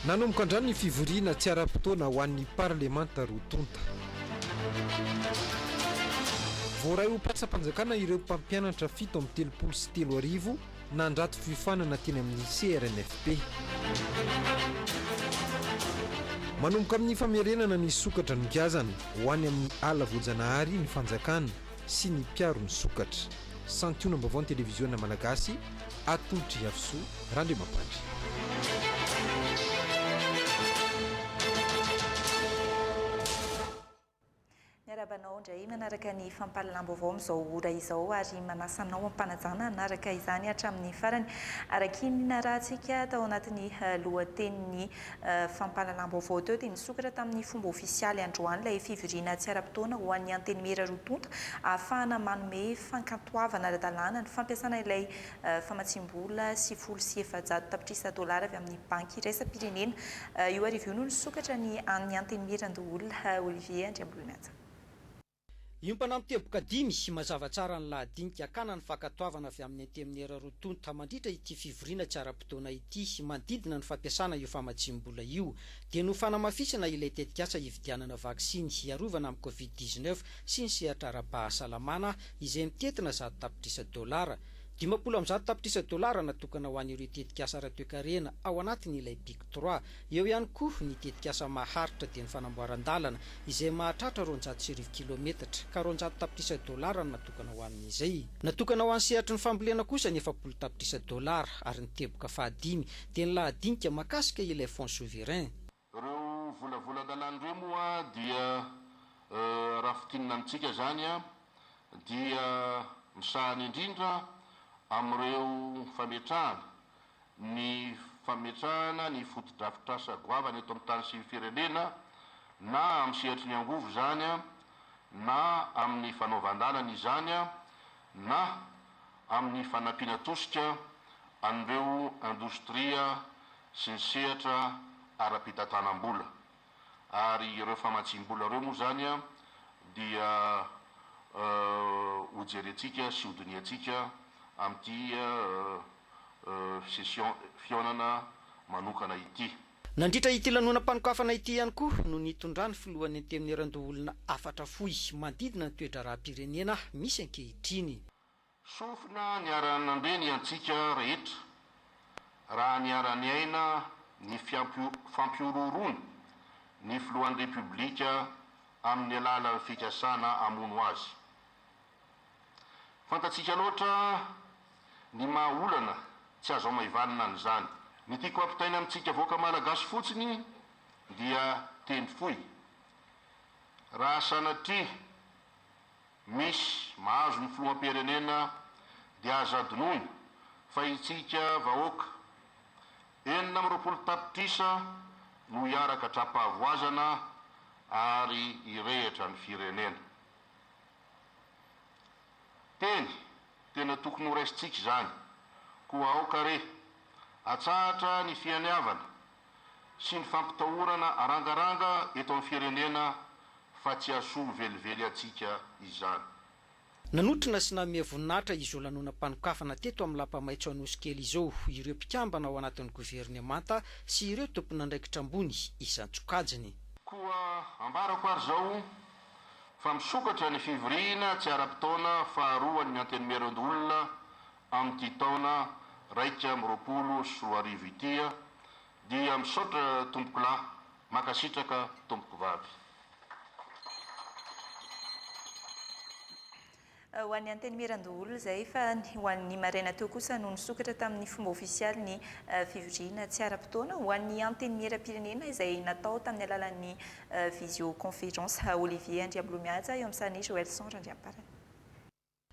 nanomboka andrano ny fivoriana tsy ara-potoana ho an'ny parlemanta rotonta voaray ho patsa-panjakana ireo mpampianatra 7:30 nandrato fifanana teny amin'ny CRNFP manomboka amin'ny famiarenana ny sokatra nogazana ho any amin'ny ala voajanahary ny fanjakana sy ny mpiaro ny sokatra santiono ambavao ny televiziona malagasy atolotry hafsoa randre mampandry Miarabanao indray manaraka ny fampahalalam-baovao amin'izao ora izao ary manasanao ampanajana anaraka izany hatramin'ny farany araky ny narahantsika tao anatin'ny lohatenin'ny fampahalalam-baovao teo dia nisokatra tamin'ny fomba ofisialy androany ilay fivoriana tsy ara-potoana ho an'ny antenimera rotonta ahafahana manome fankatoavana ara-dalàna ny fampiasana ilay famatsim-bola $9,700 avy amin'ny banky iraisam-pirenena io arivo io no nisokatra ny antenimiran-doolona Olivier Andriambolomiatsa. Io mpanampy teboka 5 mazava tsara ny lahadinika akana ny fankatoavana avy amin'ny antenimera rotonta mandritra ity fivoriana tsy ara-potoana ity manodidina ny fampiasana io famatsim-bola io dia no fanamafisana ilay tetikasa hividianana vaksiny hiarovana amin'ny COVID-19 sy ny sehatra ara-pahasalamana izay mitetina $100 $50 natokana ho an'ireo tetikasa ara-toekarena ao anatin'ilay BIC 3 eo ihany koa ny tetikasa maharitra dia ny fanamboaran-dalana izay mahatratra 200 kilometatra ka $200 natokana ho amin'izay natokana ho an'ny sehatry ny fambolena kosa ny $70 ary ny teboka fahadimy dia ny lahadinika makasika ilay fonds souverain ireo volavolan-dalàna ireo moa dia raha fitinina amintsika zany dia misahany indrindra amin'ireo fametrahana ny fotodrafitrasa goavana eto amin'ny tany sy ny firenena na amin'ny sehatry ny angovo zany na amin'ny fanaovan-dalana izany na amin'ny fanampiana tosika an'ireo indostria sy ny sehatra ara-pitantanam-bola ary ireo famatsim-bola ireo moa zany dia hojerentsika sy hodiniantsika amin'ity session fionana manokana ity nandritra ity lanonam-panokafana ity ihany koa no nitondrany filohan'ny antenimiran-doolona 4 manodidina ny toetra raha-pirenena misy ankehitriny sofina niaranandreny antsika rehetra raha niarany aina ny fampiororona ny filohan'ny republika amin'ny alalan'ny fikasana amono azy fantatsika loatra ny mahaolana tsy azo maivalina an'izany ny tiako ampitaina amintsika voaka malagasy fotsiny dia teny foy raha sanatria misy mahazo ny filoham-pirenena dia azadonoina fa itsika vahoaka 9 tapitrisa no hiaraka trapahavoazana ary irehitra ny firenena tena tokony ho raisitsika zany koa aoka re atsahatra ny fianiavana sy ny fampitahorana arangaranga eto amin'ny firenena fa tsy asoa velively atsika izany nanotrina sy namea voninahitra izo lanonam-panokafana teto amin'ny lampamaitso anosikely izao ireo mpikambana ao anatin'ny governemanta sy ireo tompon'andraikitra ambony isan-tsokajiny koa ambarako ary zao fa misokatra ny fivoriana tsy ara-potoana faharoan'ny antenimiran-doolona amin'ity taona 2020 ity dia misaotra tompoko lahy makasitraka tompoko vavy ho an'ny antenimiran-doolona izay fa ho an'ny maraina teo kosa no nisokatra tamin'ny fomba ofisialy ny fivoriana tsy ara-potoana ho an'ny antenimieram-pirenena izay natao tamin'ny alalan'ny visioconférence Olivier Andriambolomiatsa eo amin'sany Joelson Randriamparana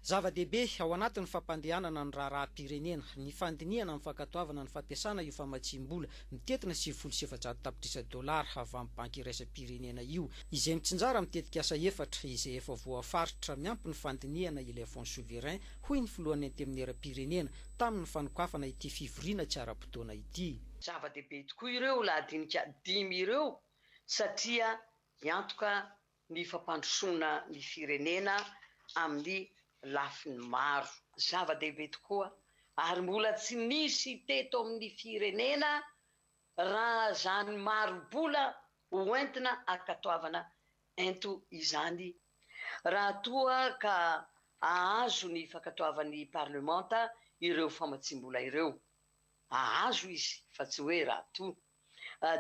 zava-dehibe ao anatin'ny fampandehanana ny raha-pirenena ny fandiniana amin'ny fankatoavana ny fampiasana io famatsim-bola mitetina $7,700 avy amin'ny banky iraisam-pirenena io izay mitsinjara mitetika asa efatra izay efa voafaritra miampy ny fandiniana ilay fonds souverain hoy ny filohan'ny antenimieram-pirenena tamin'ny fanokafana ity fivoriana tsy ara-potoana ity zava-dehibe tokoa ireo lahadinika 5 ireo satria miantoka ny fampandrosoana ny firenena amin'ny lafiny maro zava-dehibe tokoa ary mbola tsy nisy teto amin'ny firenena raha zany marobola hoentina akatoavana ento izany raha toa ka ahazo ny fankatoavan'ny parlementa ireo famatsim-bola ireo ahazo izy fa tsy hoe raha to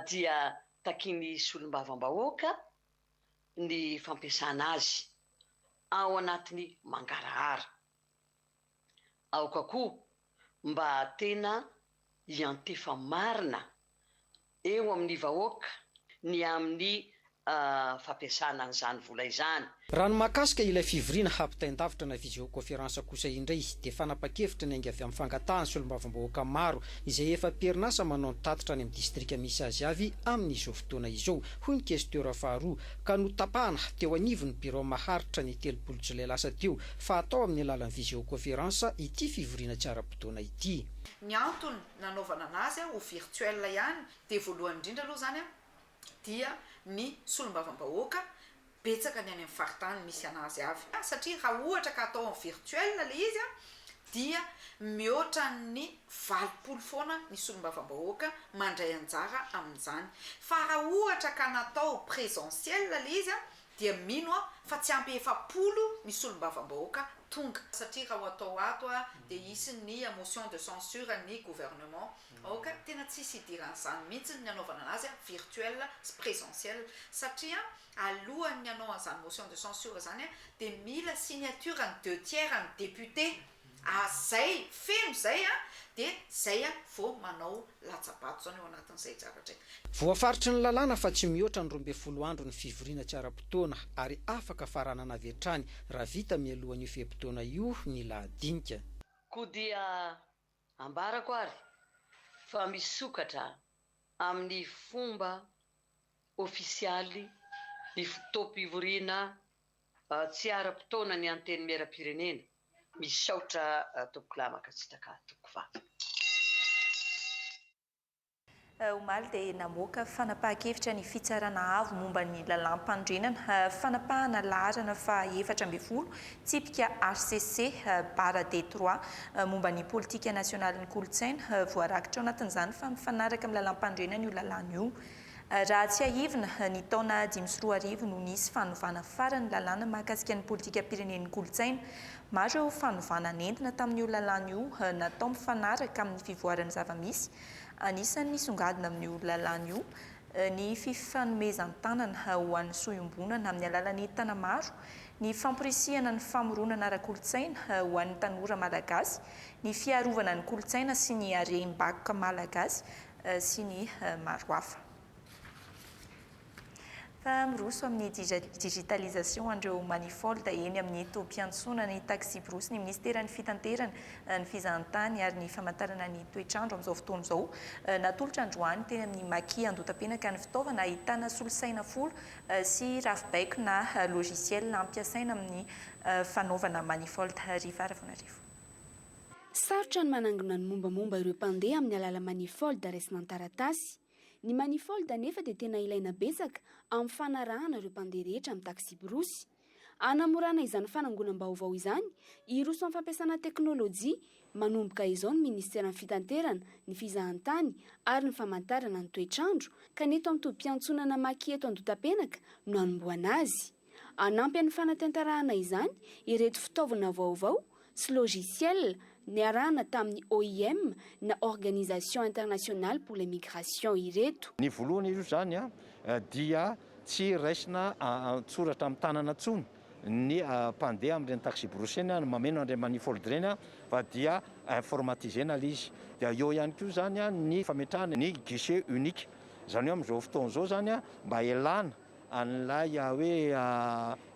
dia takiny solombavam-bahoaka ny fampiasana azy ao anatiny mangarahara aoka koa mba tena hiantefa marina eo amin'ny vahoaka ny amin'ny fampiasana an'izany vola izany raha ny mahakasika ilay fivoriana hampitaindavitra na visioconférence kosa indray dia fanapa-kevitra ny ainga avy amin'ny fangatahany solombavam-bahoaka maro izay efa perinasa manao ny tatitra any amin'ny distrika misy azy avy amin'izao fotoana izao hoy ny questeur faharoa ka notapahana teo anivon'ny biro maharitra ny 30 jolay lasa teo fa atao amin'ny alalan'ny visioconférence ity fivoriana tsara-potoana ity ny antony nanaovana anazy ho virtuel ihany dia voalohany indrindra aloha zany dia ny solombavam-bahoaka betsaka ny any amin'ny faritany misy anazy avy satria raha ohatra ka atao amin'ny virtuel le izy dia mihoatra ny 20 foana ny solombavam-bahoaka mandray anjara amin'izany fa raha ohatra ka natao présentiel le izy dia mino fa tsy ampy 70 ny solombavam-bahoaka tonga satria raha atao ato dia hisy ny motion de censure ny gouvernement oka tena tsisy idiran'izany mihitsy ny anaovana anazy virtuel présentiel satria alohan'ny anao an'izany motion de censure zany dia mila signature ny 2/3 ny député zay feno zay dia zay vao manao latsabato zany eo anatin'izay zavatra voafaritry ny lalàna fa tsy mihoatra ny 12 andro ny fivoriana tsara-potoana ary afaka faranana avy hatrany raha vita mialohan'io fe-potoana io ny lahadinika koa dia ambarako ary fa misokatra amin'ny fomba ofisialy ny fotoam-pivoriana tsy ara-potoana ny anteny miaram-pirenena misaotra tokolamaka tsy takatoko omaly dia namoaka fanapahan-kevitra ny fitsarana avo momba ny lalam-pandrenana fanapahana laharana fa 7 tsipika HCC bara D3 momba ny politika nasionaly ny kolotsaina voarakitra ao anatin'izany fa mifanaraka amin'ny lalam-pandrenana io lalàna io raha tsy ahivina ny taona 2024 no nisy fanovana farany lalàna mahakasika ny politika pirenen'ny kolotsaina maro eo fanovana nentina tamin'io lalàna io natao mifanaraka amin'ny fivoaran'ny zava-misy anisan'ny nisongadina amin'io lalàna io ny fifanomezan-tanana ho an'ny soiombonana amin'ny alalan'ny tanamaro ny famporisihana ny famoronana ara-kolotsaina ho an'ny tanora malagasy ny fiarovana ny kolotsaina sy ny harem-bakoka malagasy sy ny maro hafa fa miroso amin'ny digitalisation andreo manifolda eny amin'ny toam-piantsona ny taxi brosy ny ministeran'ny fitanterana ny fizahantany ary ny famantarana ny toetrandro amin'izao fotoana izao natolotra androany teny amin'ny maki andotam-penaka ny fitaovana ahitana solosaina folo sy rafibaiko na logiciel ampiasaina amin'ny fanaovana manifolda rivaravoanarivo sarotra ny manangona ny mombamomba ireo mpandeha amin'ny alala manifolda raisina ny-taratasy ny manifolda nefa dia tena ilaina betsaka amin'ny fanarahana ireo mpandeha rehetra amin'ny taxi brosy anamorana izany fanangonam-baovao izany iroso amin'ny fampiasana teknôlôjia manomboka izao ny ministeran'ny fitanterana ny fizahantany ary ny famantarana ny toetrandro ka neto amin'ny tobi-piantsonana maki eto andotam-penaka no anomboana azy anampy amin'ny fanatentarahana izany ireto fitaovana vaovao sy logiciel ny arahana tamin'ny OIM na Organisation Internationale pour les Migrations ireto. Ny voalohany io zany dia tsy raisina tsoratra amin'ny tanana tsony ny mpandeha amin'ireny taxi brosy eny mameno an'ireny manifolda ireny fa dia informatisena ilay izy. Dia eo ihany koa zany ny fametrahana ny guichet unique. Zany hoe amin'izao fotoana izao zany mba elana an'ilay hoe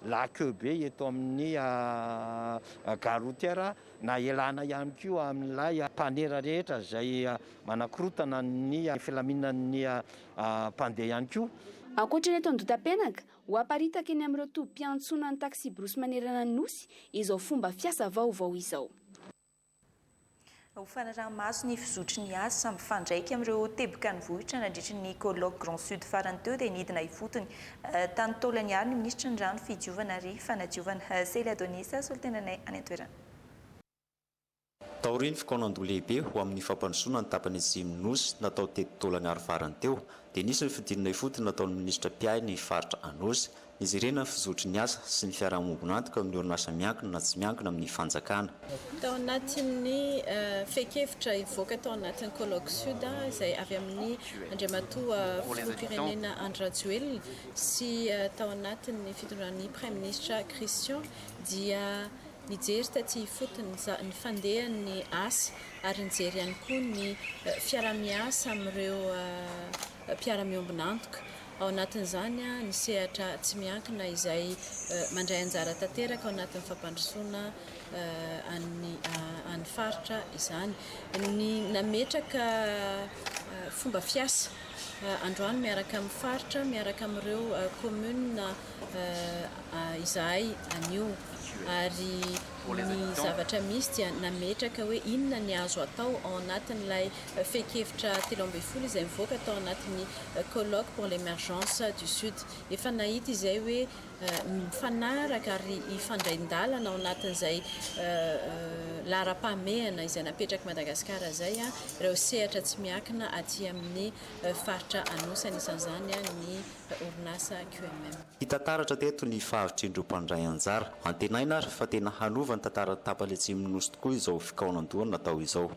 la-queue be eto amin'ny gare routière na elana ihany koa amin'ilay mpanera rehetra izay manakorotana ny filaminan'ny mpandeha ihany koa. Ankoatra ny eto andotam-penaka ho aparitaka eny amin'ireo tobi-piantsonan'ny taxi brosy manerana ny nosy izao fomba fiasa vaovao izao. Ho fanaraha-maso ny fizotry ny asa mifandraiky amin'ireo teboka ny vohitra nandritra ny colloque Grand Sud farany teo dia nidina ifotony tany taolany ary ny ministra ny rano fidiovana ary fanadiovana Sely Adonis solitenanay any an-toerana. taoriny fikaonandoha lehibe ho amin'ny fampandrosoana ny tapany Atsimon'Nosy natao teto-taolany Arivarany teo dia nisy ny fidinana ifotony nataon'ny minisitra Piahy ny faritra Anosy. Izy ireny ny fizotry ny asa sy ny fiarahamonina antoka amin'ny orinasa miankina na tsy miankina amin'ny fanjakana. Tao anatin'ny feikevitra ivoaka tao anatin'ny colloque sud izay avy amin'ny andriamatoa filoham-pirenena Andry Rajoelina sy tao anatin'ny fitondran'ny Prime Ministre Christian dia nijery taty fotony ny fandehan'ny asa ary nijery ihany koa ny fiara-miasa amin'ireo mpiara-miombina antoka. Ao anatin'izany ny sehatra tsy miankina izay mandray anjara tanteraka ao anatin'ny fampandrosoana any faritra izany. Ny nametraka fomba fiasa androany miaraka amin'ny faritra, miaraka amin'ireo commune izahay anio ary ny zavatra misy dia nametraka hoe inona ny azo atao ao anatin'ilay feikevitra 12 izay mivoaka tao anatin'ny colloque pour l'émergence du sud. Efa nahita izay hoe mifanaraka ary ifandraindalana ao anatin'izay lara-pamehana izay napetraka Madagasikara izay ireo sehatra tsy miankina aty amin'ny faritra Anosy, anisan'izany ny orinasa QMM. Hitantaratra teto ny fahavitr'indrom-pandray anjara. Antenaina ary fa tena hanova ny tantara tapany Atsimon'Nosy tokoa izao fikaonandoha natao izao.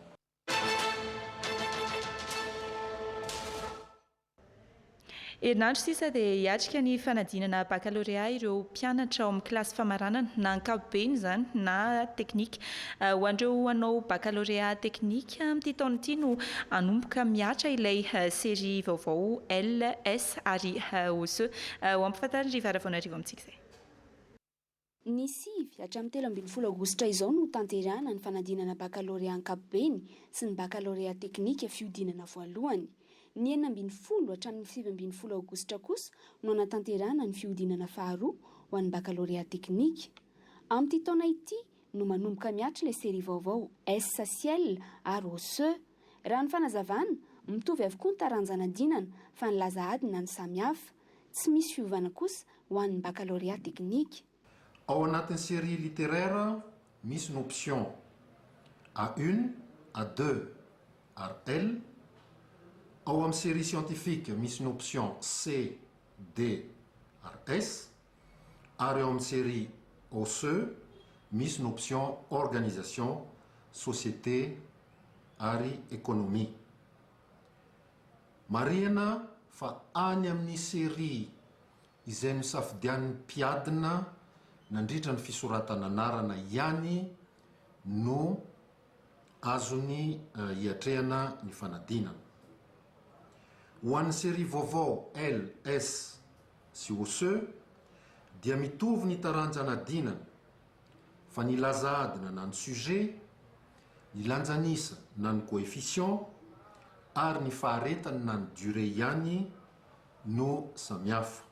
Herinandro sisa dia hiatrika ny fanadinana baccalauréat ireo mpianatra ao amin'ny kilasy famaranana na ankapobeny izany na teknika. Ho an'ireo hanao baccalauréat teknika amin'ity taona ity no hanomboka miatra ilay série vaovao LS ary OSE. Ho ampahafantarina ry Varavaonarivo amintsika izay. Ny 7-12 aogositra izao no tanterahana ny fanadinana baccalauréat ankapobeny sy ny baccalauréat teknika fiodinana voalohany. Ny 10-15 aogositra kosa no anatanterahana ny fiodinana faharoa ho an'ny baccalauréat teknika. Amin'ity taona ity no manomboka miatra ilay série vaovao SCL ary OSE. Raha ny fanazavana mitovy avokoa ny taranjana dinana fa ny laza adina ny samihafa, tsy misy fiovana kosa ho an'ny baccalauréat teknika. Ao anatin'ny série littéraire misy ny option A1, A2 ary L. Ao amin'ny série scientifique misy ny option C, D ary S. Ary ao amin'ny série OSE misy ny option organisation, société ary économie. Marihana fa any amin'ny série izay nosafidian'ny mpiadina nandritra ny fisoratana anarana ihany no azony hiatrehana ny fanadinana. Ho an'ny série vaovao L, S sy OSE dia mitovy ny taranjana dinana fa ny laza adina na ny sujet, ny lanjanisa na ny coefficient ary ny faharetany na ny durée ihany no samihafa.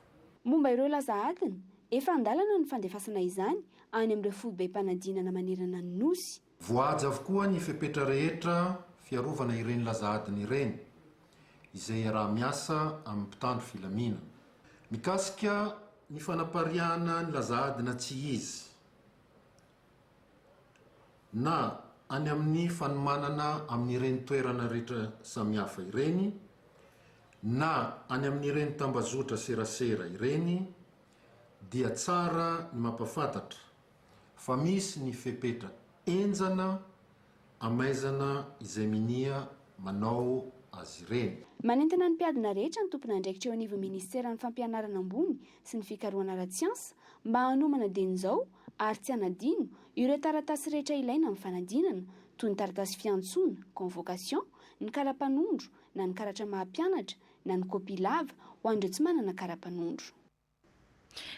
Momba ireo laza adina, efa andalana ny fandefasana izany any amin'ireo foibe-panadinana manerana ny nosy. Voahaja avokoa ny fepetra rehetra fiarovana ireny laza adina ireny izay raha miasa amin'ny mpitandro filamina. Mikasika ny fanapariahana ny laza adina tsy izy na any amin'ny fanomanana amin'ireny toerana rehetra samihafa ireny na any amin'ireny tambazotra serasera ireny dia tsara ny mampafantatra fa misy ny fepetra enjana amaizana izay minia manao azy ireny. Manentana ny mpiadina rehetra ny tompona andraikitra eo anivon'ny ministera ny fampianarana ambony sy ny fikarohana ara-tsiansa mba hanomana dinin'izao ary tsy hanadino ireo taratasy rehetra ilaina amin'ny fanadinana toy ny taratasy fiantsoana, convocation, ny kara-panondro na ny karatra maha-mpianatra na ny kopy lava ho an'ireo tsy manana kara-panondro.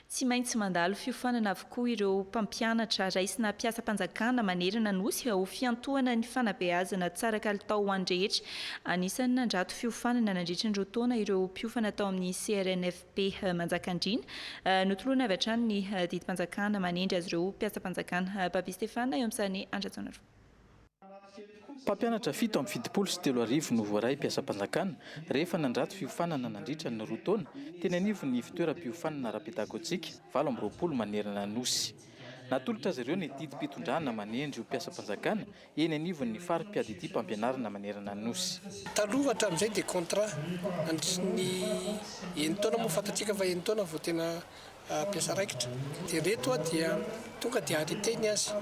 Tsy maintsy mandalo fiofanana avokoa ireo mpampianatra raisina mpiasa-panjakana manerana nosy ho fiantohana ny fanabeazana tsara kalitao ho an'ny rehetra. Anisan'ny nandrato fiofanana nandritran'ireo taona ireo mpiofana tao amin'ny CRNFP Manjakandriana. Notoloana avy hatrany ny didim-panjakana manendry azy ireo mpiasa-panjakana. Babi Stefana eo amin'izany Andratsonarvo. Mpampianatra 7 amin'ny fidipolo sy 3 no voaray mpiasa-panjakana rehefa nandrato fiofanana nandritra ny 2 taona teny anivo ny fitoeram-piofanana ara-pedagojika 7 manerana nosy. natolotra azy ireo ny didim-pitondrana manendry ho mpiasa-panjakana eny anivon'ny fari-piady ity mpampianarana manerana ny nosy. Taloha hatramin'izay dia contrat andritry ny enitaona moa fantatsika fa enitaona vao tena mpiasa raikitra dia reto dia tonga dia arreteny azy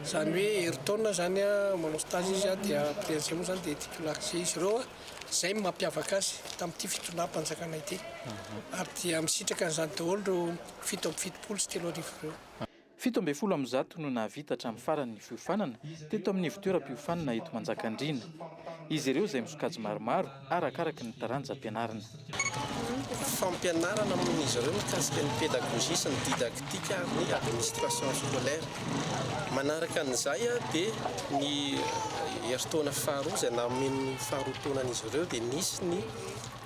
zany hoe heritaona zany manao stage izy dia président moa zany dia titularisé izy ireo zay mampiavaka azy tamin'ity fitondram-panjakana ity ary dia misitraka n'izany daholo ireo 7 sy 3 arivo ireo. 17 am'zato no nahavita hatramin'ny faran'ny fiofanana teto amin'ny ivon-toeram-piofanana eto Manjakandriana. Izy ireo izay misokajy maromaro arakaraky ny taranjam-pianarana. Fampianarana amin'izy ireo mikasika ny pédagogie sy ny didaktika ary ny administration scolaire. Manaraka an'izay dia ny heritaona faharoa izay namen'ny faharoa taonan'izy ireo dia nisy ny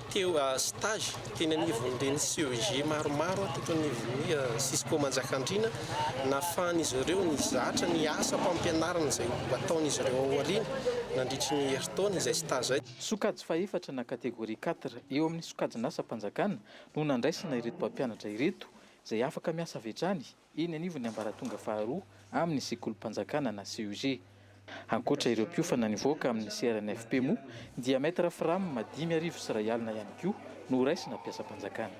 teo stage teny anivon'ireny CEG maromaro teto anivon'ny Cisco Manjakandriana nahafahan'izy ireo ny zatra ny asa mpampianarana izay ataon'izy ireo ao aoriana nandritry ny heritaona izay stage zay. Sokajy faefatra na kategoria 4 eo amin'ny sokajina asa-panjakana no nandraisana ireto mpampianatra ireto izay afaka miasa vetrany eny anivon'ny ambaratonga faharoa amin'ny sekolim-panjakana na CEG. Ankoatra ireo mpiofana nivoaka amin'ny CRNFP moa dia maître Fram 5,00 sy R1 ihany koa no raisina mpiasa-panjakana.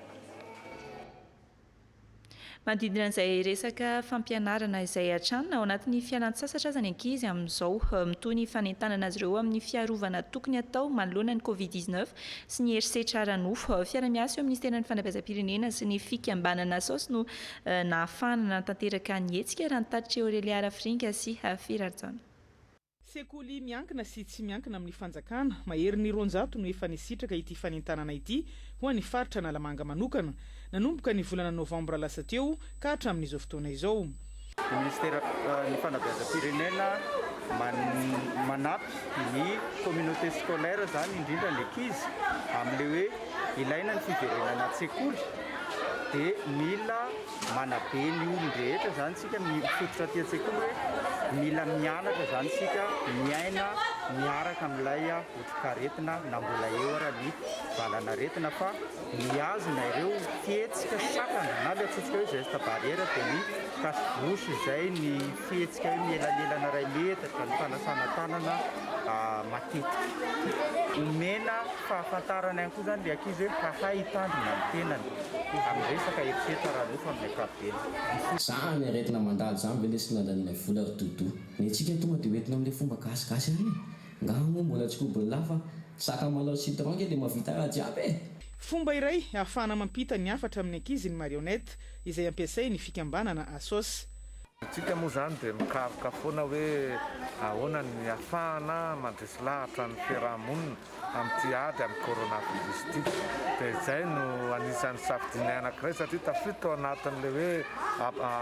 Manodidina izay resaka fampianarana izay atranona ao anatin'ny fialan-tsasatra aza ny ankizy amin'izao mitoy ny fanentanana azy ireo amin'ny fiarovana tokony atao manoloana ny Covid-19 sy ny herisetra ara-nofo. Fiara-miasa eo amin'ny Ministeran'ny Fanabeazam-pirenena sy ny fikambanana SOS no nahafahana tanteraka ny hetsika raha ny tatitra Aurélia Rafringa sy Firarjana. Sekoly miankina sy tsy miankina amin'ny fanjakana mahery ny 200 no efa nisitraka ity fanentanana ity ho an'ny faritra Analamanga manokana nanomboka ny volana Novambra lasa teo ka hatramin'izao fotoana izao. Ny Ministeran'ny Fanabeazam-pirenena manampy ny communauté scolaire zany indrindra ny ankizy amin'le hoe ilaina ny fiverenana an-tsekoly dia mila manabe ny olon-drehetra zany sika mifototra aty an-tsekoly hoe mila mianatra zany sika miaina miaraka amin'ilay otrikaretina na mbola eo ara ny valanaretina fa miazona ireo fihetsika sakana na le atsotsika hoe geste barrière dia ny kasibosy izay ny fihetsika hoe mielanelana ray metatra ny fanasana tanana matetika. Omena fahafantarana ihany koa zany le ankizy hoe hahay hitandrina ny tenany amin'ny resaka herisetra ara-nofo amin'ny ankapobeny. Zaho ny aretina mandalo zany velesina dan'ilay vola toto. Ny antsika tonga dia hoentina amin'ilay fomba gasigasy any. Ngaho moa mbola tsy kobon'la fa saka malao citron le mavita raha jiaby e. Fomba iray ahafahana mampita ny hafatra amin'ny ankizy ny marionnette izay ampiasay ny fikambanana ASOS. Tsika moa zany dia mikaroka foana hoe ahoana ny ahafahana mandresy lahatra ny fiarahamonina amin'ity ady amin'ny coronavirus ity. Dia izay no anisan'ny safidinay anankiray satria tafiditra ao anatin'le hoe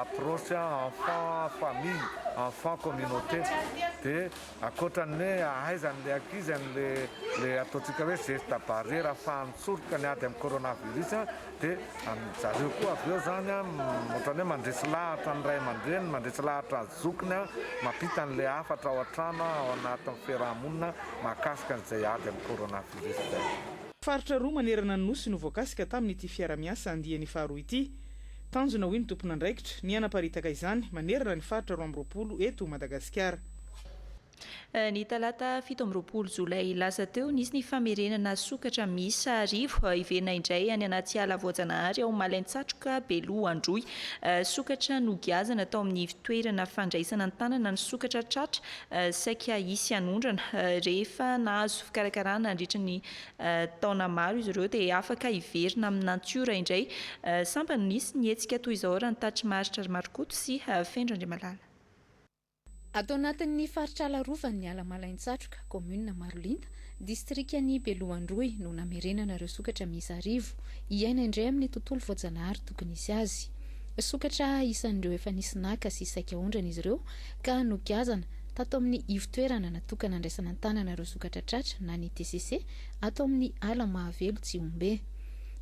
approche enfant famille enfant communauté dia akoatran'ny hoe ahaizan'le ankizy an'le ataontsika hoe geste barrière ahafahany soroka ny ady amin'ny coronavirus dia zareo koa avy eo zany ohatrany hoe mandresy lahatra ny ray aman-dreny mandresy lahatra ny zokiny mampita an'le hafatra ao an-trano ao anatin'ny fiarahamonina mahakasika an'izay ady amin'ny coronavirus izay. Faritra roa manerana ny nosy no voakasika tamin'ity fiara-miasa andiany faharoa ity. Tanjona hoy ny tompon'andraikitra ny anaparitaka izany manerana ny faritra 12 eto Madagasikara. Ny talata 17 Jolay lasa teo nisy ny famerenana sokatra miisa 10 iverina indray any anaty ala voajanahary ao Malaintsatroka Belohandroy. Sokatra nogiazana tao amin'ny fitoerana fandraisana ny tanana ny sokatra tratra saika isy anondrana rehefa nahazo fikarakarana andritra ny taona maro izy ireo dia afaka iverina amin'ny natiora indray. Sampany nisy ny hetsika toy izao raha ny tatry maritra Marikoto sy Fendro Andriamalala. Atao anatin'ny faritra Alarovan'ny ala Malaintsatroka, commune Marolinta, distrikan'ny Belohandroy no namerenana ireo sokatra miisa 10 iaina indray amin'ny tontolo voajanahary tokony isy azy. Sokatra isan'ireo efa nisy naka sy saika ondrana izy ireo ka nogiazana tato amin'ny ivitoerana natokana andraisana ny tanana ireo sokatra tratra na ny TCC atao amin'ny ala Mahavelo Tsiombe.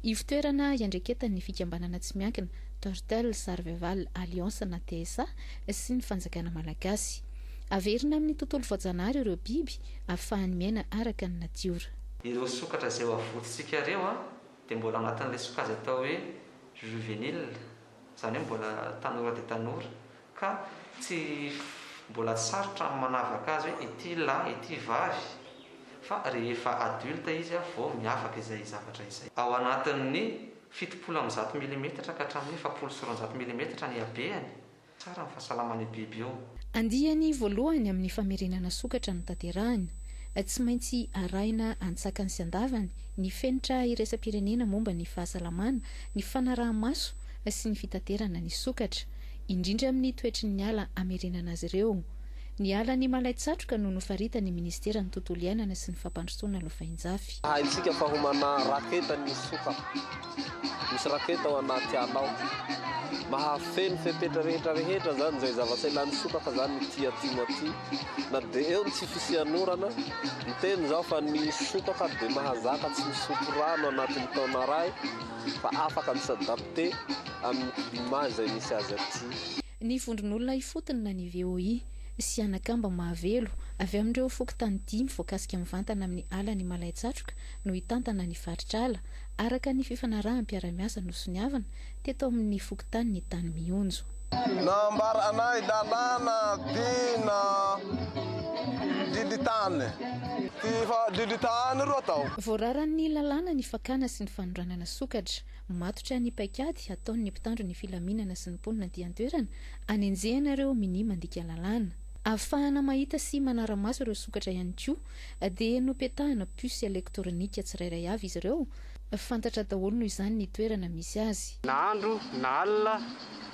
Ivitoerana iandreketan'ny fikambanana tsy miankina Tortel Sarveval Alliance na TSA sy ny fanjakana malagasy. Averina amin'ny tontolo voajanahary ireo biby ahafahany miaina araka ny natiora. Ireo sokatra izay avotsika ireo dia mbola anatin'ilay sokajy atao hoe juvénile, izany hoe mbola tanora dia tanora ka tsy mbola sarotra manavaka azy hoe ity lahy ity vavy, fa rehefa adulte izy vao miavaka izay zavatra izay. Ao anatin'ny 700 mm ka hatramin'ny 790 mm ny habeany. Tsara ny fahasalaman'ny biby eo. Andihany voalohany amin'ny famerenana sokatra no tanterahina, tsy maintsy arahina antsakany sy andavany ny fenitra iraisam-pirenena momba ny fahasalamana, ny fanaraha-maso sy ny fitaterana ny sokatra, indrindra amin'ny toetry ny ala amerenana azy ireo. Ny ala ny malaitsatroka no nofarita ny ministera ny tontolo iainana sy ny fampandrosoana lovainjafy. Haintsika fa homana raketa ny soka. Misy raketa ao anaty ala ao. Mahafeno fepetra rehetra zany zay zavatra ilan'ny sokaka zany ty aty aty. Na dia eo tsy fisianorana, ny teny zao fa ny sokaka dia mahazaka tsy misotro rano anatin'ny taona iray, fa afaka misadapte amin'ny climat izay misy azy aty. Ny vondron'olona ifotony na ny VOI sy anakamba mahavelo avy amin'ireo fokontany 5 voakasika mivantana amin'ny ala ny malaitsatroka no hitantana ny faritra ala araka ny fifanarahanm-piara-miasa nosoniavana teto amin'ny fokontany ny tany mionjo. Nambara anay lalàna dina diditany. Diditany ro atao. Voararan'ny lalàna ny fakana sy ny fanondranana sokatra, matotra ny paikady ataon'ny mpitandro ny filaminana sy ny mponina diantoerana anenjehana ireo mini mandika lalàna. Ahafahana mahita sy manara-maso ireo sokatra ihany koa dia nopetahana puce elektronika tsirairay avy izy ireo, fantatra daholo noho izany ny toerana misy azy. Na andro na alina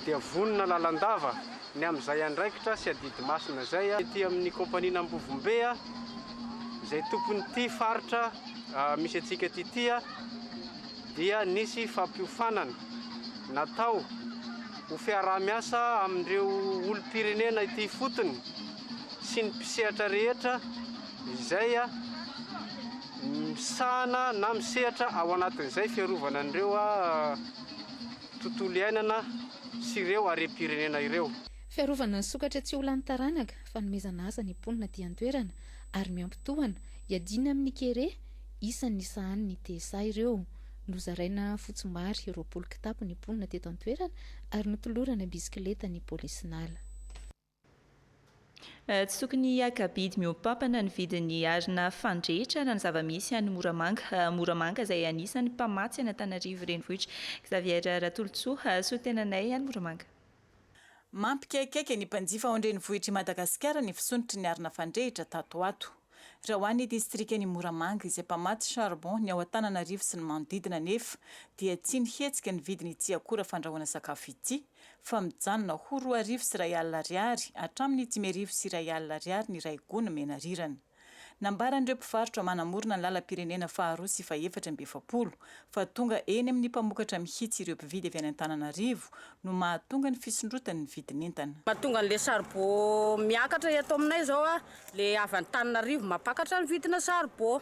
dia vonona lalandava ny amin'izay andraikitra sy adidy masina zay ety amin'ny kompanina Ambovombea izay tompony ty faritra misy atsika titya dia nisy fampiofanana natao ho fiaraha-miasa amin'ireo olom-pirenena ity fotony sy ny mpisehatra rehetra izay misahana na misehatra ao anatin'izay fiarovana an'ireo tontolo iainana sy ireo harem-pirenena ireo. Fiarovana ny sokatra tsy ho lany taranaka, fanomezana asa ny mponina diantoerana ary miampitohana iadina amin'ny kere isan'ny sahan'ny TSA ireo. Nozaraina fotsimbary 20 kitapo ny mponina teto an-toerana ary notolorana bisikileta ny polisinala. Tsy tokony akabidy miompampana ny vidin'ny arina fandrehitra na ny zava-misy any Moramanga izay anisan'ny mpamatsy any Antananarivo renivohitra. Xavier Ratolotsoa, sotenanay any Moramanga. Mampikaikaiky ny mpanjifa ao an-drenivohitry Madagasikara ny fisondrotry ny arina fandrehitra tato ato. Raha ho an'ny distrikany Moramanga izay mpamatsy charbon ny ao Antananarivo sy ny manodidina nefa dia tsy nihetsika ny vidiny tsy akora fandrahoana sakafo ity, fa mijanona ho R2,00 hatramin'ny 5,00 ny iray gony mena rirana. Nambaran'ireo mpivarotra manamorona ny lalam-pirenena faharoa sy fahaefatra amby 70 fa tonga eny amin'ny mpamokatra mihitsy ireo mpividy avy any Antananarivo no mahatonga ny fisondrotany ny vidin'entana. Mahatonga an'le charbon miakatra eto aminay zao le avy Antananarivo mampakatra ny vidina charbon.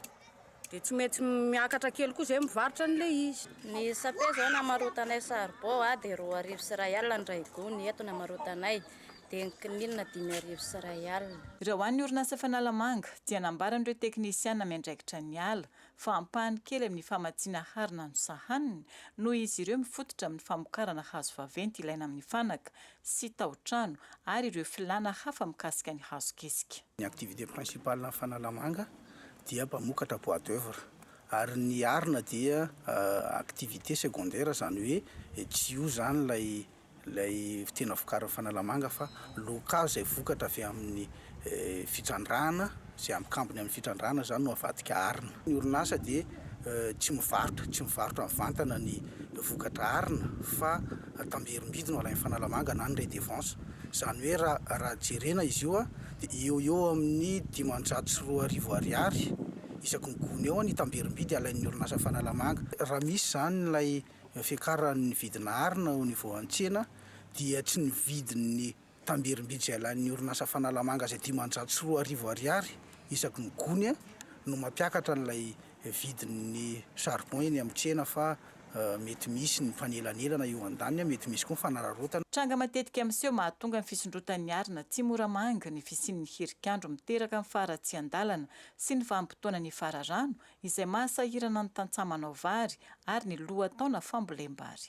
Dia tsy mety miakatra kely koa izay mivarotra an'le izy. Ny sape zao namarotanay charbon dia R2,00 ny iray gony eto namarotanay. Dia ny kinilina 5,00. Raha ho an'ny orinasa fanalamanga dia nambaran'ireo teknisiana miandraikitra ny ala fa ampahany kely amin'ny famatsiana harina no sahaniny noho izy ireo mifototra amin'ny famokarana hazo vaventy ilaina amin'ny fanaka sy tao-trano ary ireo filana hafa mikasika ny hazo kesika. Ny activité principale na fanalamanga dia mpamokatra bois d'œuvre ary ny arina dia activité secondaire zany hoe tsy io zany lay tena vokarin'ny fanalamanga fa loka izay vokatra avy amin'ny fitrandrana izay amikambony amin'ny fitrandrana zany no avadika arina. Ny orinasa dia tsy mivarotra mivantana ny vokatra arina fa tamberim-bidy no alain'ny fanalamanga na ny redevance. Zany hoe raha jerena izy io dia eo amin'ny 500 isaky ny gony eo ny tamberim-bidy alain'ny orinasa fanalamanga. Raha misy zany lay fiakaran'ny vidina arina au niveau an-tsena dia tsy ny vidin'ny tamberim-bidy izay alain'ny orinasa fanalamanga izay 500 isaky ny gony no mampiakatra n'ilay vidin'ny charbon eny amin'ny tsena fa mety misy ny fanelanelana eo an-daniny mety misy koa ny fanararotana. Tranga matetika amin'iseo mahatonga ny fisondrotan'ny arina tsy moramanga ny fisian'ny herikandro miteraka amin'ny faharatsian-dalana sy ny vanim-potoana ny fararano izay mahasahirana ny tantsamanao vary ary ny lohataona fambolem-bary.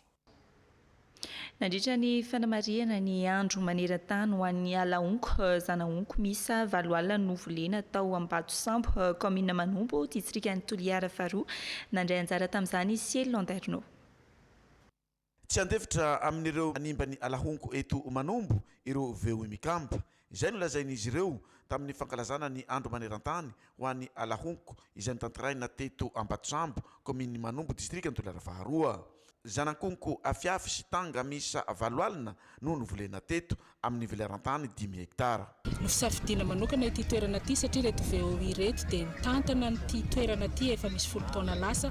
Nandritra ny fanamariana ny andro maneran-tany ho an'ny alaonko zanaonko misa valo alina no volena tao Ambatotsambo commune Manombo district ny Toliara faharoa nandray anjara tamin'izany Ciel Landerno. Tsy andefitra amin'ireo animba ny alahonko eto Manombo ireo veo mikamba izay no lazain'izy ireo tamin'ny fankalazana ny andro maneran-tany ho an'ny alahonko izay notantaraina teto Ambatotsambo commune Manombo district ny Toliara faharoa. Zanankonko afiafy sy tanga misa valo alina no novolena teto amin'ny velaran-tany 10 hektara. No fisafidiana manokana ity toerana ity satria reto veo ireto dia mitantana n'ity toerana ity efa misy 10 taona lasa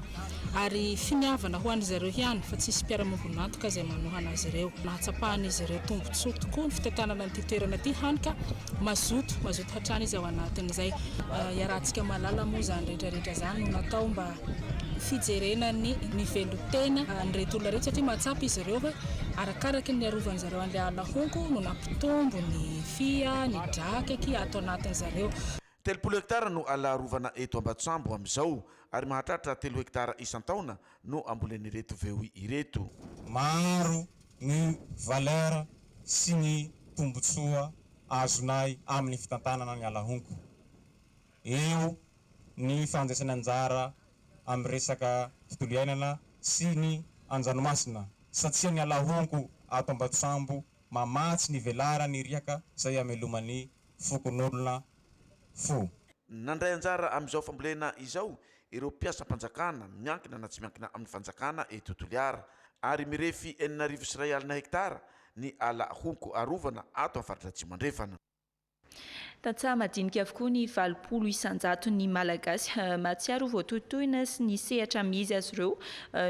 ary finiavana ho an'izy ireo ihany fa tsisy mpiara-mambonantoka izay manohana azy ireo. Nahatsapahan'izy ireo tombotsoa tokoa ny fitantanana n'ity toerana ity hany ka mazoto hatrany izy ao anatin'izay. Iarahantsika malala moa izany rehetrarehetra izany no natao mba fijerena ny velotena an'ireto olona reto satria mahatsapa izy ireo hoe arakaraky ny arovany zareo an'ilay alahonko no nampitombo ny fia, ny drakaky ato anatin' zareo. 30 hektara no alarovana eto Ambatotsambo amin'izao ary mahatratra 3 hektara isan-taona no ambolen'ireto veo ireto. Maro ny valera sy ny tombotsoa azonay amin'ny fitantanana ny alahonko. Eo ny fandraisana anjara amin'ny resaka tontolo iainana sy ny anjanomasina satria ny alahonko ato Ambatotsambo mamatsy ny velara ny riaka izay amelomany fokon'olona fo. Nandray anjara amin'izao fambolena izao ireo mpiasam-panjakana miankina na tsy miankina amin'ny fanjakana eto Toliara ary mirefy 400 alina hektara ny alahonko arovana ato amin'ny faritra Atsimo andrefana. Tantsaha madinika avokoa ny 20 isanjato ny malagasy mahatsiaro voatotoina sy ny sehatra mizy azy ireo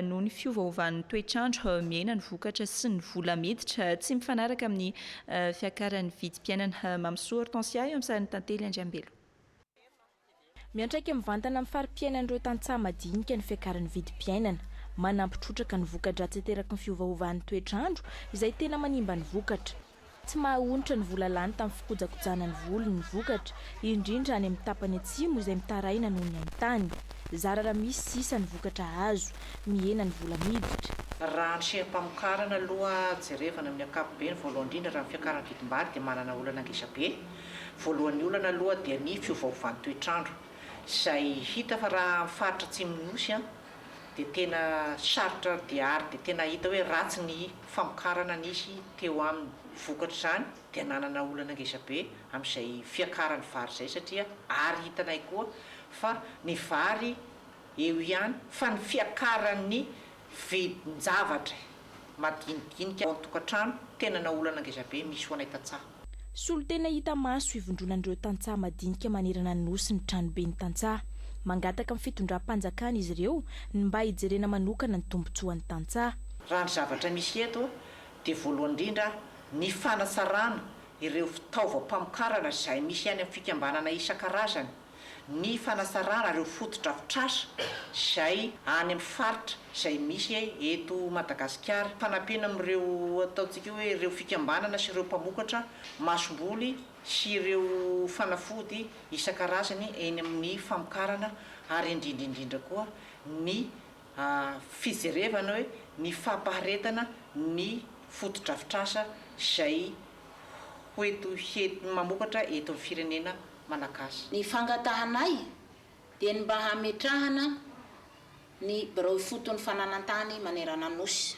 noho ny fiovaovan'ny toetrandro miaina ny vokatra sy ny vola miditra tsy mifanaraka amin'ny fiakaran'ny vidim-piainana. Mamsoa Hortensia eo amin'ny sarin'ny tantely Andriambelo. Miantraika mivantana amin'ny fari-piainan'ireo tantsaha madinika ny fiakaran'ny vidim-piainana manampitrotraka ny vokatra tsy teraka ny fiovaovan'ny toetrandro izay tena manimba ny vokatra. Tsy mahahonitra ny vola lany tamin'ny fikojakojana ny volo ny vokatra indrindra any amin'ny tapany atsimo izay mitaraina noho ny an-tany. Zarara misy sisa ny vokatra azo mihena ny vola miditra. Raha ny sehampamokarana aloha jerevana amin'ny ankapobeny voalohany indrindra raha ny fiakaran'ny vidim-bary dia manana olana ngeza be. Voalohany olana aloha dia ny fiovaovan'ny toetrandro izay hita fa raha faritra Atsimo nosy dia tena sarotra dia ary dia tena hita hoe ratsy ny famokarana nisy teo amin'ny vokatra izany dia nanana olana ngeza be amin'izay fiakaran'ny vary izay satria ary hitanay koa fa ny vary eo ihany fa ny fiakaran'ny vidin-javatra madinidinika ao an-tokantrano tena na olana ngeza be misy ho anay tantsaha. Solo tena hita maso ivondronan'ireo tantsaha madinika manerana ny nosy ny tranobe ny tantsaha. Mangataka amin'ny fitondram-panjakana izy ireo mba hijerena manokana ny tombotsoan'ny tantsaha. Raha ny zavatra misy eto dia voalohany indrindra ny fanasarana ireo fitaovam-pamokarana izay misy any amin'ny fikambanana isan-karazany, ny fanasarana ireo foto-drafitrasa izay any amin'ny faritra izay misy eto Madagasikara, fanampiana amin'ireo ataontsika hoe ireo fikambanana sy ireo mpamokatra masomboly sy ireo fanafody isan-karazany eny amin'ny famokarana ary indrindraindrindra koa ny fijerevana hoe ny fampaharetana ny foto-drafitrasa izay hoeto mamokatra eto amin'ny firenena malagasy. Ny fangatahanay dia mba hametrahana ny birao foton'ny fananantany manerana nosy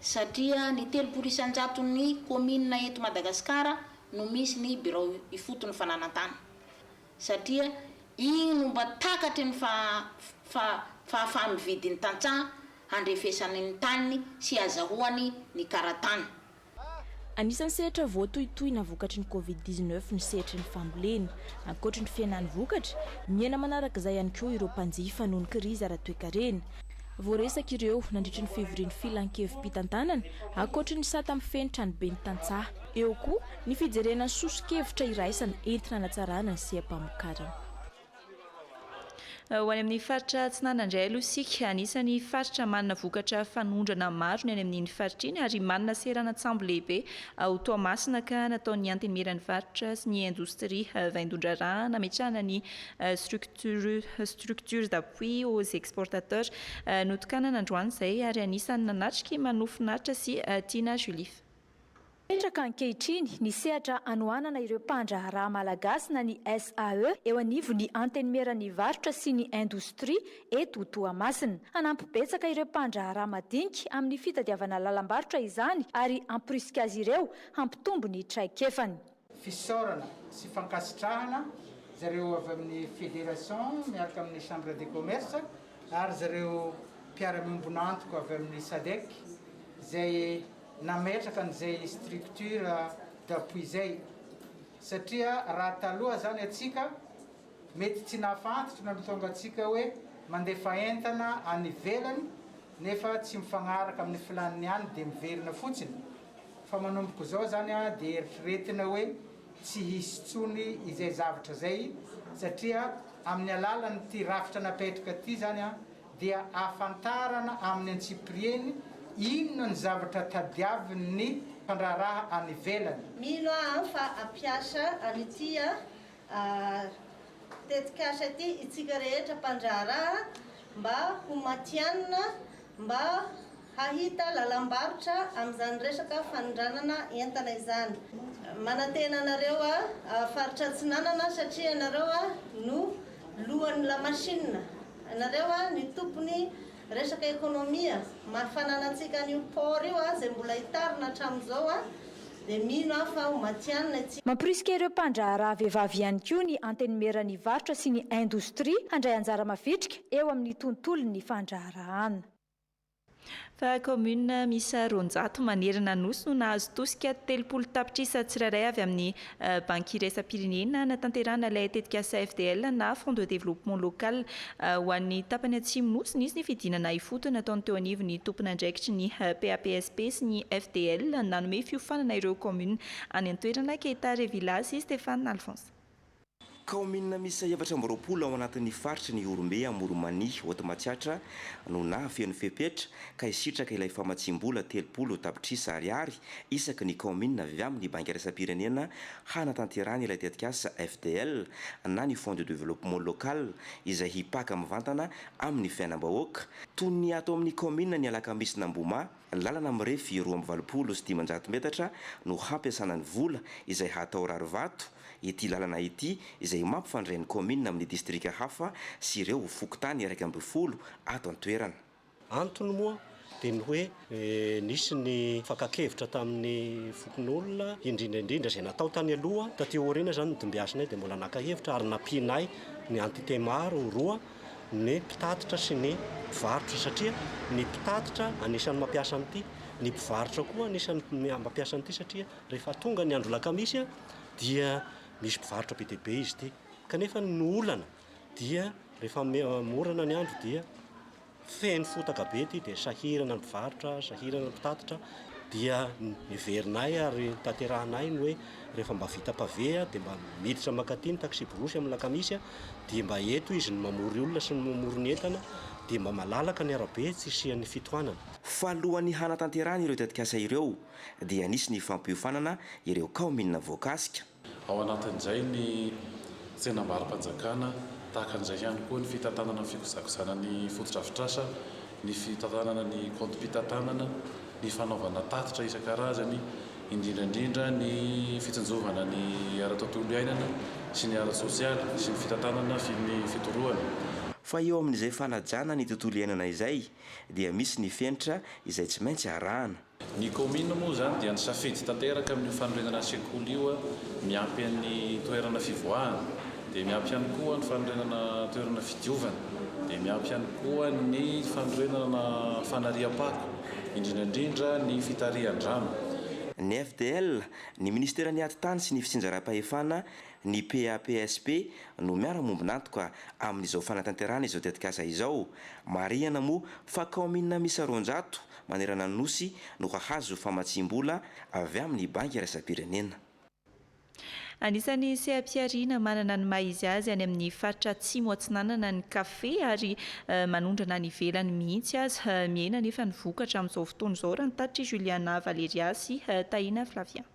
satria ny 3 isanjaton'ny commune eto Madagasikara no misy ny birao ifoton'ny fananantany satria igny no mba takatry ny fahafahany vidin'ny tantsaha handrefesany ny tany sy azahoany ny karatany. Anisan'ny sehatra voatohitohina vokatry ny Covid-19 ny sehatra ny fambolena. Ankoatry ny fiainan'ny vokatra, miaina manaraka izay ihany koa ireo mpanjifa noho ny krizy ara-toekarena. Voaresaka ireo nandritra ny fevrian'ny filan-kevim-pitantanana, ankoatry ny sata amin'ny fenitra ny be ny tantsaha. Eo koa ny fijerenan'ny soso-kevitra iraisana entina hanatsarana ny seham-pamokarana. ho any amin'ny faritra Tsinanandray aloha isika anisany faritra manana vokatra fanondrana maro ny any amin'iny faritra iny ary manana seranatsambo lehibe ho Toamasina ka nataon'ny antenimiran'ny faritra sy ny indostrie vaindondrara nametrahana ny structures d'appui aux exportateurs notokanana androany izay ary anisany nanatriky manofinaritra sy Tina Julif. Petraka ankehitriny ny sehatra anoanana ireo mpandraharaha malagasy na ny SAE eo anivon'ny antenimiran'ny varotra sy ny indostria eto Toamasina. Hanampy betsaka ireo mpandraharaha madinika amin'ny fitadiavana lalam-barotra izany ary ampirisika azy ireo hampitombo ny traikeefany. Fisaorana sy fankasitrahana zareo avy amin'ny fédération miaraka amin'ny chambre de commerce ary zareo mpiara-miombonantoka avy amin'ny SADEC zay nametraka an'izay structure d'appui zay satria raha taloha zany atsika mety tsy nahafantatry natonga atsika hoe mandefa entana any ivelany nefa tsy mifagnaraka amin'ny filaniny any dia miverina fotsiny fa manomboko zao zany dia eritreretina hoe tsy hisy tsony izay zavatra zay satria amin'ny alalan'ity rafitra napetraka ty zany dia ahafantarana amin'ny antsiprieny inona ny zavatra tadiavin'ny mpandraharaha any ivelany. Mino aho fa ampiasa an'ity tetikasa ty itsika rehetra mpandraharaha mba ho matianina mba hahita lalam-barotra amin'izany resaka fanondranana entana izany. Manantena anareo faritra Tsinanana satria anareo no lohan'ny lamasinina. Anareo ny tompony resaka ekonomia mahafananantsika ny port io zay mbola hitarina hatramin'izao dia mino aho fa ho matianina itsika. Mampirisika ireo mpandraharaha vehivavy ihany koa ny antenimiran'ny varotra sy ny indostria handray anjara mavitrika eo amin'ny tontolon'ny fandraharahana. Fa commune misy Ronjato manerana nosy no nahazo tosika 30 tapitrisa tsirairay avy amin'ny banky iraisam-pirenena natanterahana ilay tetikasa FDL na Fonds de développement local ho an'ny tapany atsimo nosy nisy ny fidinana ifotona ataony teo anivon'ny tompon'andraikitry ny PAPSP sy ny FDL nanome fiofanana ireo commune any an-toerana Keita Village sy Stéphane Alphonse. Commune misy 720 ao anatin'ny faritra ny Orombe Moromani Otomatiatra no nafen'ny fepetra ka isitraka ilay famatsimbola 30 tapitrisa ariary isaky ny commune avy amin'ny banky iraisam-pirenena hanatanterahana ilay tetikasa FDL na ny Fonds de développement local izay hipaka mivantana amin'ny fiainam-bahoaka toy ny ato amin'ny commune ny Alakamisy Namboma lalana mirefy 220 sy 500 metatra no hampiasana ny vola izay hatao rarivato ity lalana ity izay mampifandray ny commune amin'ny distrika hafa sy ireo fokotany 120 ato an-toerana. Antony moa dia ny hoe nisy ny fakakevitra tamin'ny fokon'olona indrindraindrindra izay natao tany aloha taty aoriana zany nitombiasinay dia mbola naka-hevitra ary nampianay ny entité maro roa ny mpitatitra sy ny mpivarotra satria ny mpitatitra anisan'ny mampiasa an'ity ny mpivarotra koa anisan'ny mampiasa an'ity satria rehefa tonga ny andro lakamisy dia misy mpivarotra be dia be izy ity kanefa ny olana dia rehefa morana ny andro dia feno fotaka be ity dia sahirana ny mpivarotra sahirana ny mpitatitra dia niverinay ary tanterahanay ny hoe rehefa mba vita pavea dia mba miditra makaty ny taxi borosy amin'ny lakamisy dia mba eto izy ny mamory olona sy ny mamory ny entana dia mba malalaka ny arabe tsy isian'ny fitohanana. Fa alohan'ny hanatanterahana ireo tetikasa ireo dia nisy ny fampiofanana ireo commune voakasika. Ao anatin'izay ny tsenam-barim-panjakana tahaka an'izay ihany koa ny fitantanana ny fikosakosana ny fototra-fitrasa ny fitantanana ny compte-pitantanana ny fanaovana tatitra isan-karazany indrindrandrindra ny fitsinjovana ny ara-tontolo iainana sy ny ara-sosialy sy ny fitantanana ny fitorohana. Fa eo amin'izay fanajana ny tontolo iainana izay dia misy ny fenitra izay tsy maintsy arahana. Ny commune moa zany dia nisafidy tanteraka amin'ny fanorenana sekoly io miampy ny toerana fivoahana dia miampy ihany koa ny fanorenana toerana fidiovana dia miampy ihany koa ny fanorenana fanariam-pako indrindrandrindra ny fitarihan-drano. Ny FDL, ny ministeran'ny ati-tany sy ny fitsinjaram-pahefana, ny PAPSP no miara-mombonantoka amin'izao fanatanterahana izao tetikasa izao. Marihana moa fa commune misy Ronjato manerana ny nosy no hahazo famatsimbola avy amin'ny banky iraisam-pirenena. Anisan'ny seha-piariana manana ny maha-izy azy any amin'ny faritra atsimo atsinanana ny kafe ary manondrana ny ivelany mihitsy azy miaina nefa ny vokatra amin'izao fotoana izao raha ny tatitry Juliana Valeria sy Taina Flavia.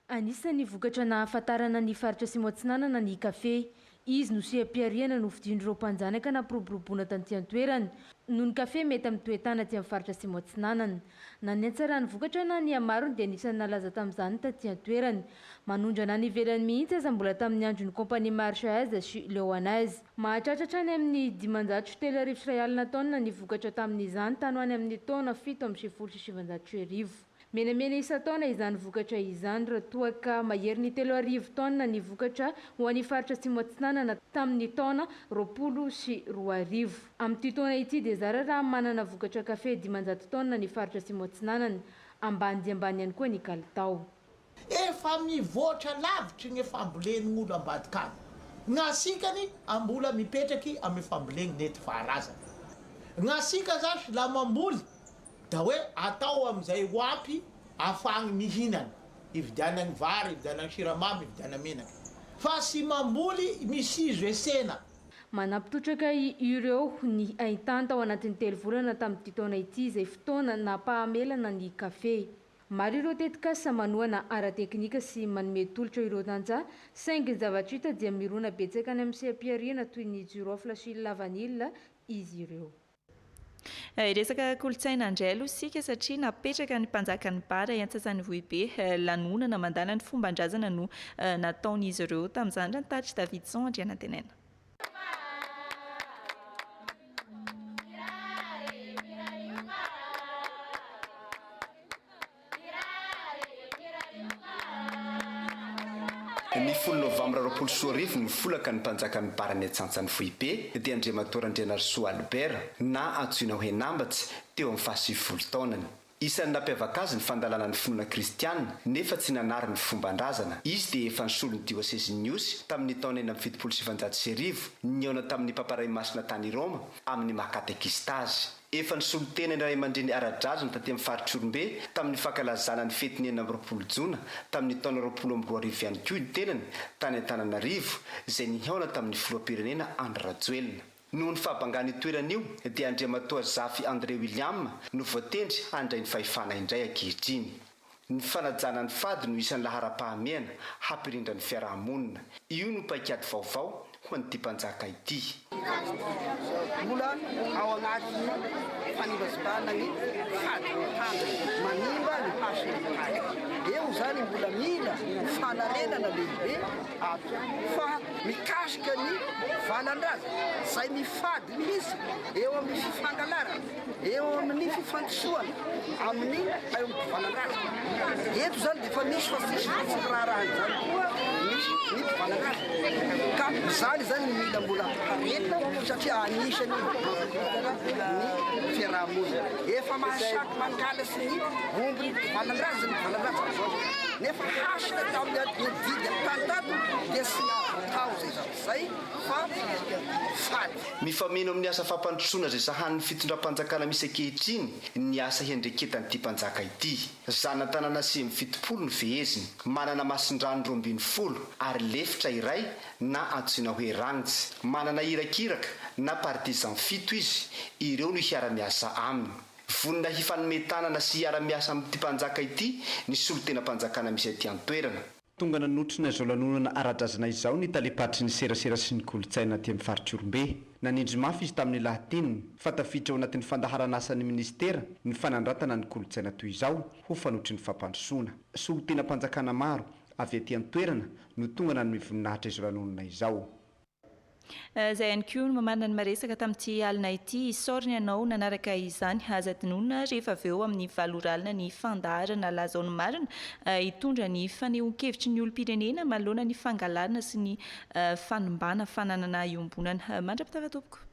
Anisan'ny vokatra nahafantarana ny faritra atsimo atsinanana ny kafe. Izy no seha-piariana no vidin'ireo mpanjanaka nampiroboroboana taty an-toerana noho ny kafe mety amin'ny toetana aty amin'ny faritra atsimo atsinanana. Na ny antsarany vokatra na ny amarony dia anisan'ny nalaza tamin'izany taty an-toerana. Manondrana ny ivelany mihitsy aza mbola tamin'ny andron'ny kompania Marchaz sy Leoanaz. Mahatratra any amin'ny 570 rial taona ny vokatra tamin'izany tany ho any amin'ny taona 770 menamena isa-taona izany vokatra izany raha toa ka mahery ny 3,000 taona ny vokatra ho an'ny faritra atsimo atsinanana tamin'ny taona 2020. Amin'ity taona ity dia zara raha manana vokatra kafe 500 taona ny faritra atsimo atsinanana, ambany dia ambany ihany koa ny kalitao. Efa mivoatra lavitry ny famboleny olo ambadikany. Gnasikany ambola mipetraky amin'ny famboleny nety faharazana. Gnasika zasy la mamboly da hoe atao amin'izay hoapy afahagny mihinana, ividianany vary, ividianany siramamy, ividianany menaka. Fa sy mamboly misizo esena. Manampitrotraka ireo ny ahitana tao anatin'ny 3 volana tamin'ity taona ity izay fotoana nampahamelana ny kafe. Maro ireo tetikasa manoana ara-teknika sy manome tolotra ireo tantsaha, saingy ny zavatra hita dia mirona betsaka any amin'ny seha-piariana toy ny jirofla sy lavanila izy ireo. Resaka kolotsaina indray aloha sika satria napetraka ny mpanjakan'ny bara iantsasany Vohibe lanonana mandala ny fomban-drazana no nataon'izy ireo tamin'izany raha ny tatitry Davidson Andrianantenena. Ny 10 novambra 2021 ny folaka ny mpanjakan'ny bara ny Antsansany Vohibe dia Andriamatora Andrianarsoa Albert na antsoina hoe Nambatsy teo amin'ny 70 taonany. Isan'ny nampiavaka azy ny fandalana ny finoana kristianina nefa tsy nanary ny fomban-drazana. Izy dia efa nisolon'ny diocèse Niosy tamin'ny taona 1970 niaona tamin'ny paparay masina tany Roma amin'ny mahakatekista. Efa nisolo tena ny ray aman-dreny ara-drazana taty amin'ny faritra Orombe tamin'ny fankalazana ny fety ny 20 Jona tamin'ny taona 2022 ihany koa ny tenany tany Antananarivo izay nihaona tamin'ny filoham-pirenena Andry Rajoelina. Noho ny fahabangany toeran'io dia Andriamatoa Zafy André William no voatendry handray ny fahefana indray ankehitriny. Ny fanajana ny fady no isan'ny lahara-pahameana hampirindra ny fiarahamonina. Io no paikady vaovao ho an'ity mpanjaka ity. Mbola ao anatin'ny fanivazibana ny fady manimba ny pasy. Eo zany mbola mila fanarenana lehibe ato fa mikasika ny valan-draza izay mifady mihitsy eo amin'ny fifangalarana, eo amin'ny fifantosoana amin'ny valan-draza. Eto zany dia efa misy fa sisy fitsirarahany zany koa misy ny valan-draza. Ka izany zany mila mbola haretina satria anisany ny fiarahamonina. Efa mahasaky mangalasy ny ombony valan-draza ny valan-draza. Nefa hasina tamin'ny didy tantato dia sy natao zay fa fady. Mifameno amin'ny asa fampandrosoana izay sahanin'ny fitondram-panjakana misy ankehitriny ny asa hendreketan'ity mpanjaka ity. Zana tanàna simy 70 ny feheziny, manana masin-drano 20 ary lefitra iray na antsoina hoe ragnitsy. Manana irakiraka na partizan 7 izy, ireo no hiara-miasa aminy. Vonina hifanometanana sy hiara-miasa amin'ity mpanjaka ity ny solotena mpanjakana misy aty an-toerana. Tonga nanotrina izao lanonana ara-drazana izao ny talepatry ny serasera sy ny kolotsaina aty amin'ny faritra Orombe. Nanindry mafy izy tamin'ny lahatiny fa tafiditra ao anatin'ny fandaharana asan'ny ministera ny fanandratana ny kolotsaina toy izao ho fanotry ny fampandrosoana. Solotena mpanjakana maro avy aty an-toerana no tonga nanome voninahitra izao lanonana izao. Izay ihany koa no mamarina ny maresaka tamin'ity alina ity isaoriny ianao nanaraka izany aza dinonina rehefa avy eo amin'ny valoralina ny fandaharana lazaony marina hitondra ny fanehoan-kevitry ny olom-pirenena manoloana ny fangalarana sy ny fanombana fananana iombonana. Mandra-pitava-topoko.